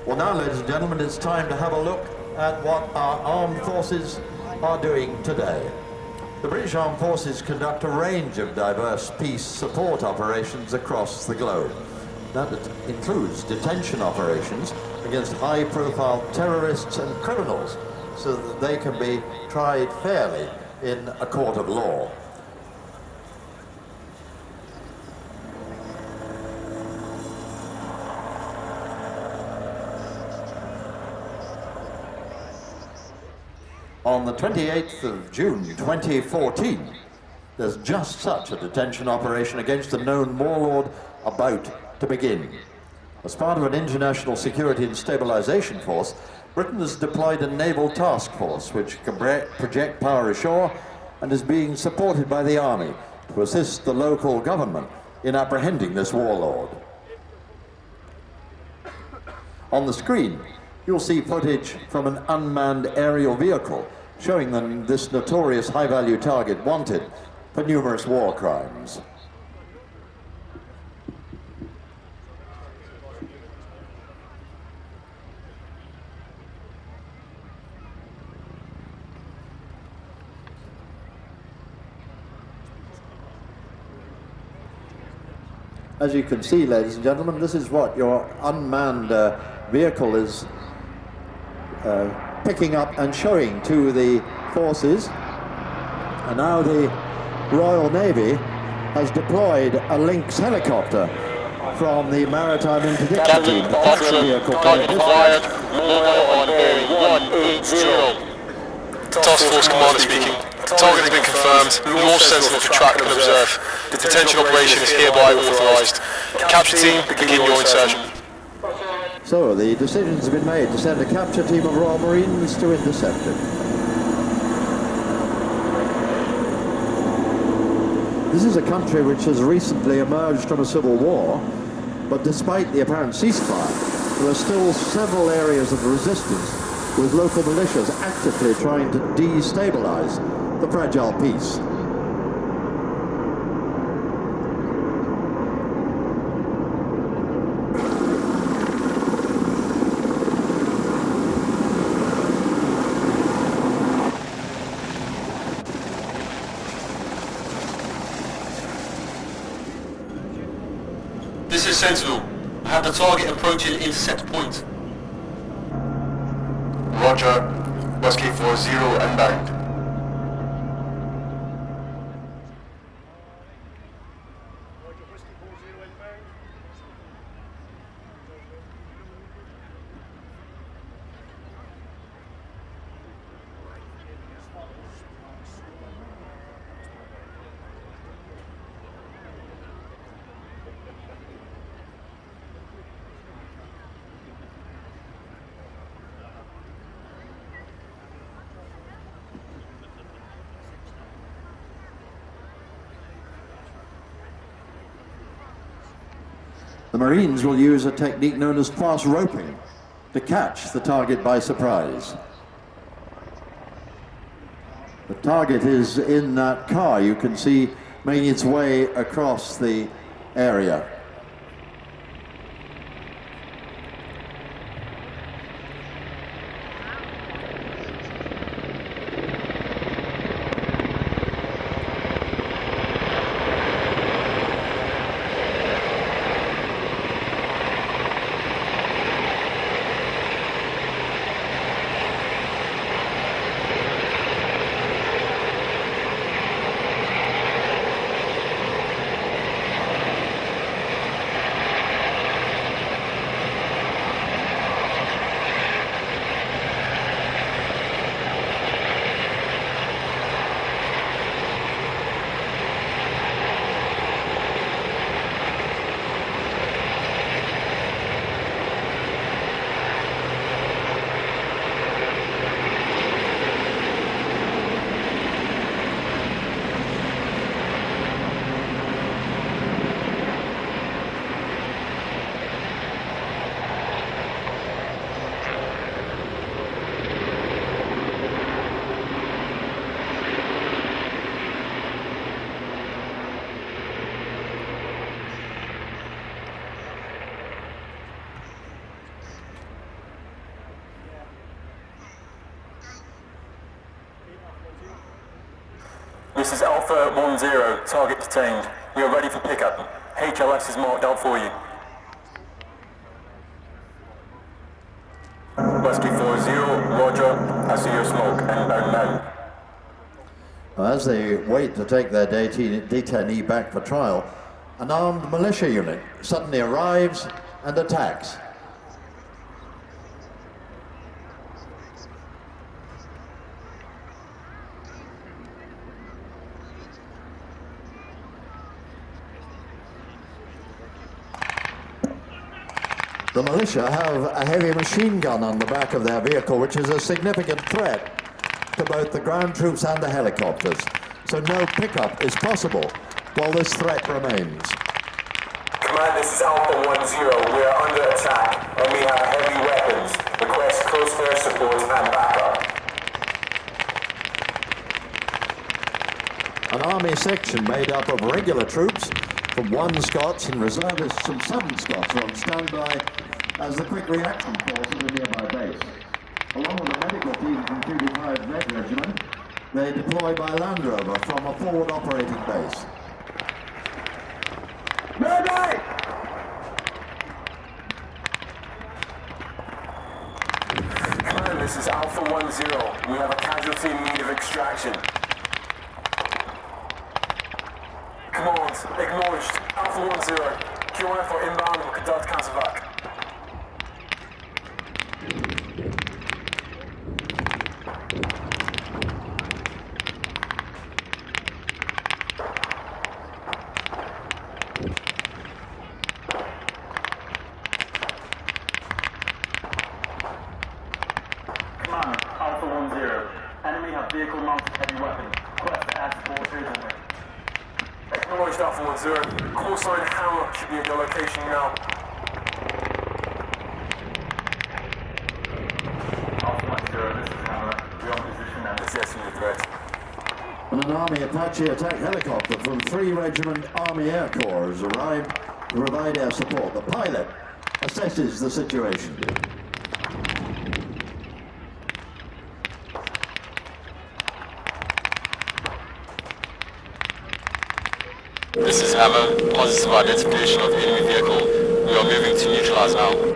Well, now, ladies and gentlemen, it's time to have a look at what our armed forces are doing today. The British Armed Forces conduct a range of diverse peace support operations across the globe. That includes detention operations against high-profile terrorists and criminals so that they can be tried fairly in a court of law. On the 28th of June 2014, there's just such a detention operation against a known warlord about to begin. As part of an international security and stabilization force, Britain has deployed a naval task force which can project power ashore and is being supported by the army to assist the local government in apprehending this warlord. On the screen, you'll see footage from an unmanned aerial vehicle showing them this notorious high-value target wanted for numerous war crimes. As you can see, ladies and gentlemen, this is what your unmanned vehicle is picking up and showing to the forces. And now the Royal Navy has deployed a Lynx helicopter from the Maritime Interdiction Team. The taxi vehicle target acquired, mobile on bearing 180. Task Force Commander speaking. Target has been confirmed. Launch Sentinel to track and observe. The detention operation is hereby authorized. Capture team, begin your insertion. So the decision's been made to send a capture team of Royal Marines to intercept it. This is a country which has recently emerged from a civil war, but despite the apparent ceasefire, there are still several areas of resistance, with local militias actively trying to destabilize the fragile peace. This is Sentinel. I have the target approaching the intercept point. Roger. Whiskey 40 inbound. The Marines will use a technique known as fast roping to catch the target by surprise. The target is in that car you can see making its way across the area. This is Alpha 10, target detained. We are ready for pickup. HLS is marked out for you. Whiskey 40, roger. I see your smoke. Inbound now. As they wait to take their detainee back for trial, an armed militia unit suddenly arrives and attacks. The militia have a heavy machine gun on the back of their vehicle, which is a significant threat to both the ground troops and the helicopters. So no pickup is possible while this threat remains. Command, this is Alpha 10. We are under attack and we have heavy weapons. Request close air support and backup. An army section made up of regular troops from 1 Scots and reservists from 7 Scots are on standby as the quick reaction force at a nearby base. Along with a medical team from 225 Red Regiment, they deploy by Land Rover from a forward operating base. Mayday! Command, this is Alpha 10. We have a casualty in need of extraction. Command, acknowledged. Alpha 10. QI for inbound and conduct countervac. Command, Alpha 10. Enemy have vehicle-mounted heavy weapons. Request air support urgently. Acknowledged Alpha 10. Call sign Hammer should be at your location now. Alpha 10, this is Hammer. We're on position and assessing the threat. And an Army Apache attack helicopter from 3 Regiment Army Air Corps has arrived to provide air support. The pilot assesses the situation. This is Hammer. Positive identification of the enemy vehicle. We are moving to neutralize now.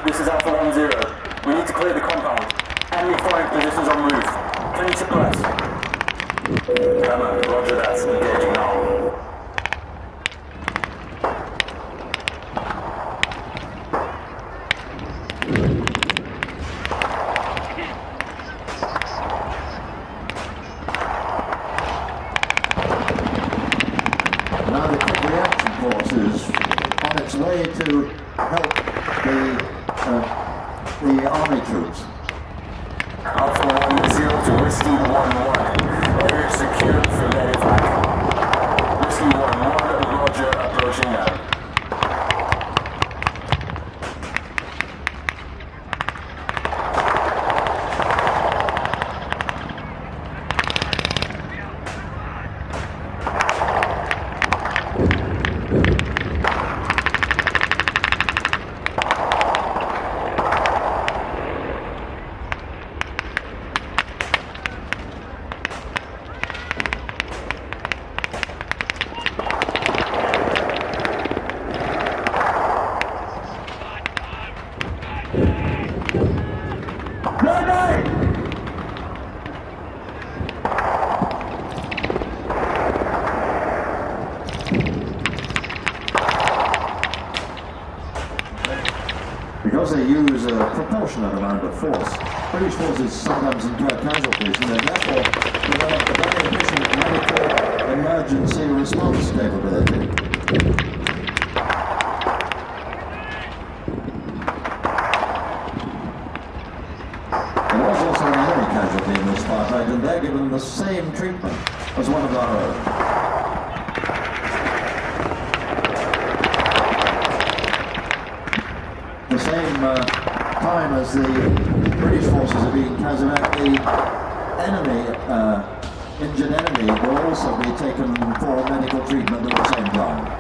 This is Alpha 10. We need to clear the compound. Enemy firing positions on roof. Can you suppress? Hammer, roger that. Engaging now. Now the quick reaction force is on its way to help the army troops. Alpha 10 to Whiskey 1-1. Area secured for medevac. Whiskey 1-1, roger, approaching now. because they use a proportionate amount of force, British forces sometimes incur casualties and they therefore develop a very efficient medical emergency response capability. There was also an enemy casualty in this firefight and they're given the same treatment as one of our own. The same time as the British forces are being casevac, the enemy, injured enemy, will also be taken for medical treatment at the same time.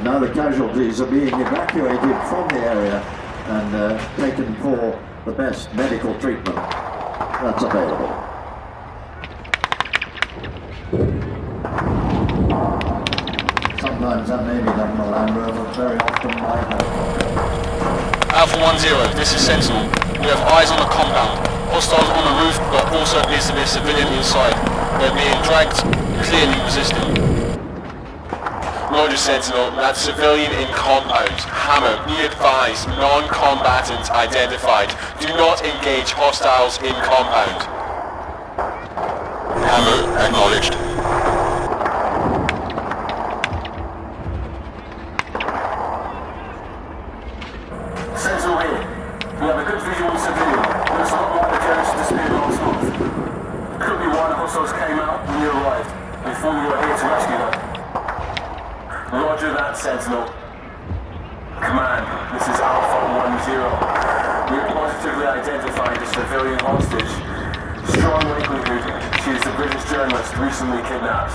Now the casualties are being evacuated from the area and taken for the best medical treatment that's available. Sometimes that may be done on a Land Rover, very often by helicopter. Alpha 1-0, this is Sentinel. We have eyes on the compound. Hostiles on the roof, but also appears to be a civilian inside. They're being dragged, clearly resisting. Roger Sentinel, that's civilian in compound. Hammer, be advised, non-combatant identified. Do not engage hostiles in compound. Hammer, acknowledged. Sentinel here. We have a good visual civilian. Looks a lot like the Jones disappeared last month. Could be why the hostiles came out when you arrived, before you were here to rescue them. Roger that, Sentinel. Command, this is Alpha 1-0. We have positively identified a civilian hostage. Strong likelihood she is a British journalist recently kidnapped.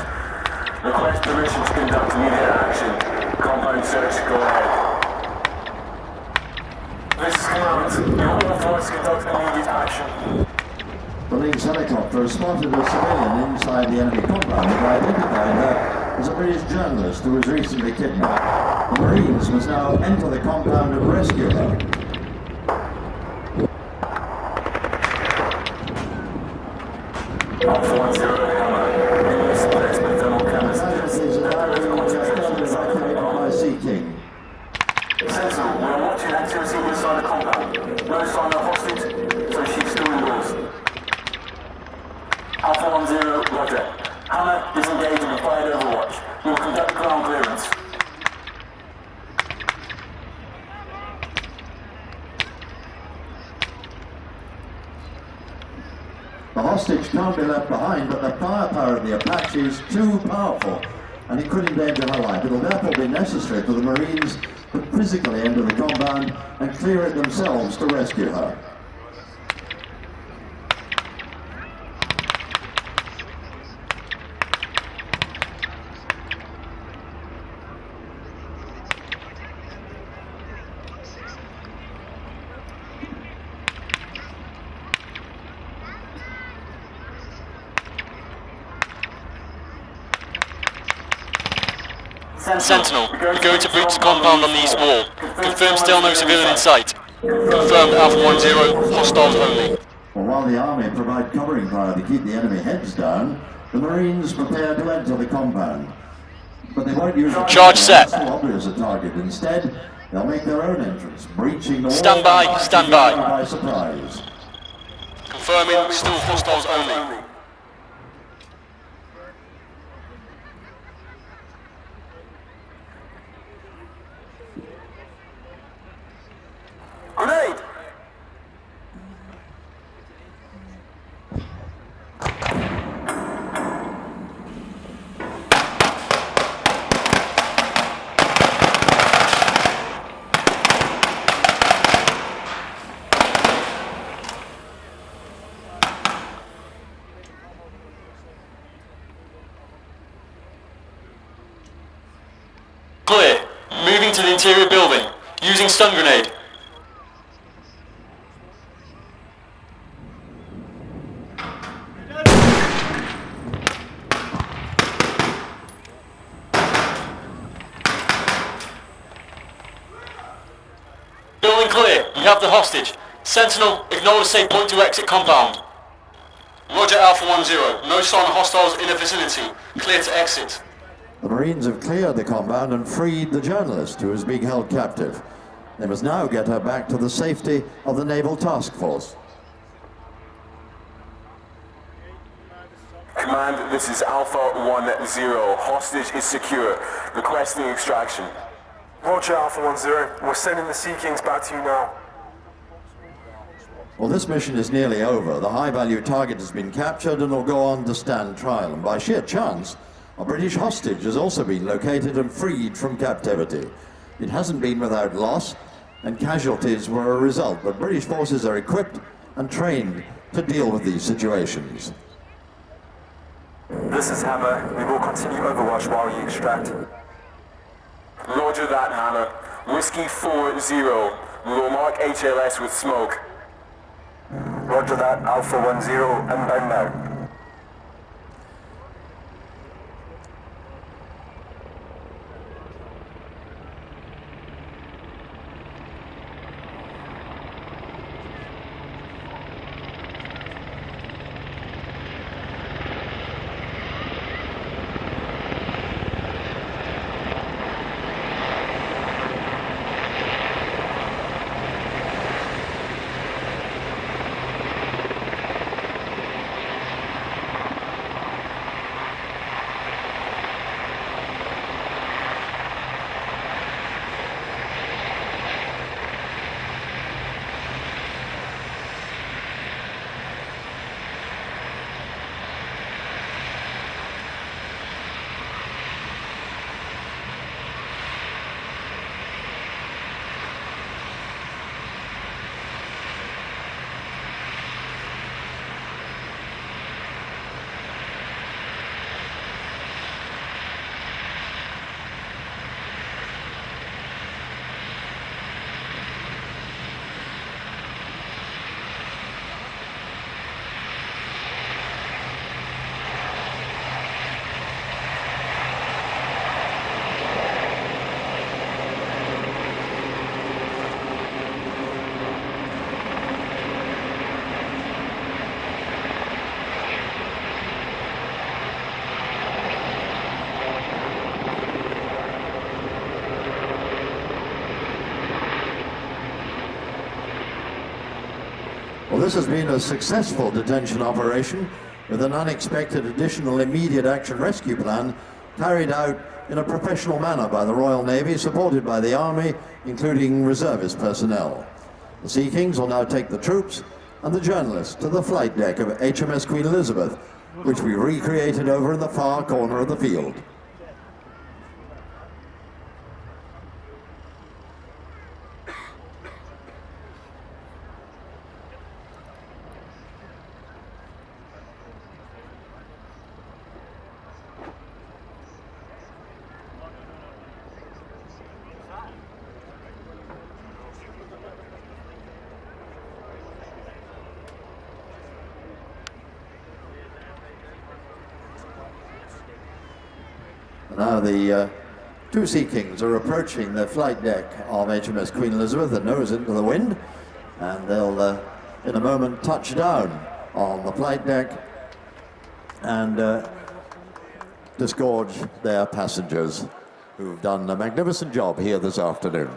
Request permission to conduct immediate action. Compound search, go ahead. This is Command. You're authorized to conduct immediate action. The Lynx Helicopter has spotted a civilian inside the enemy compound and identified her as a British journalist who was recently kidnapped. The Marines must now enter the compound and rescue her. Alpha 1-0 Hammer. English suppressed with thermal cameras. Casualties are evacuated by Sea King. Sentinel, we are watching activity inside the compound. No sign of hostage, so she's still indoors. Alpha 1-0, roger. Hammer is engaged in a fired overwatch. We will conduct ground clearance. The hostage can't be left behind, but the firepower of the Apache is too powerful, and it could endanger her life. It will therefore be necessary for the Marines to physically enter the compound and clear it themselves to rescue her. Sentinel, we're going to breach the compound on the east wall. Confirm still no civilian in sight. Confirmed Alpha 1-0, hostiles only. Well, while the Army provide covering fire to keep the enemy heads down, the Marines prepare to enter the compound. But they won't use a Charge set. so obvious a target. Instead, they'll make their own entrance, breaching the wall. Stand by, stand by. By surprise. Confirming, still hostiles only. Grenade! into the interior building, using stun grenade. Building clear, we have the hostage. Sentinel, acknowledge safe point to exit compound. Roger Alpha 1-0, no sign of hostiles in the vicinity. Clear to exit. The Marines have cleared the compound and freed the journalist who is being held captive. They must now get her back to the safety of the Naval Task Force. Command, this is Alpha 1-0. Hostage is secure. Requesting extraction. Roger, Alpha 1-0. We're sending the Sea Kings back to you now. Well, this mission is nearly over. The high-value target has been captured and will go on to stand trial. And by sheer chance, a British hostage has also been located and freed from captivity. It hasn't been without loss, and casualties were a result. But British forces are equipped and trained to deal with these situations. This is Hammer. We will continue Overwatch while you extract. Roger that, Hammer. Whiskey 4-0. We will mark HLS with smoke. Roger that, Alpha 1-0. Inbound now. Well, this has been a successful detention operation with an unexpected additional immediate action rescue plan carried out in a professional manner by the Royal Navy, supported by the Army, including reservist personnel. The Sea Kings will now take the troops and the journalists to the flight deck of HMS Queen Elizabeth, which we recreated over in the far corner of the field. Now the two Sea Kings are approaching the flight deck of HMS Queen Elizabeth, the nose into the wind, and they'll in a moment touch down on the flight deck and disgorge their passengers who've done a magnificent job here this afternoon.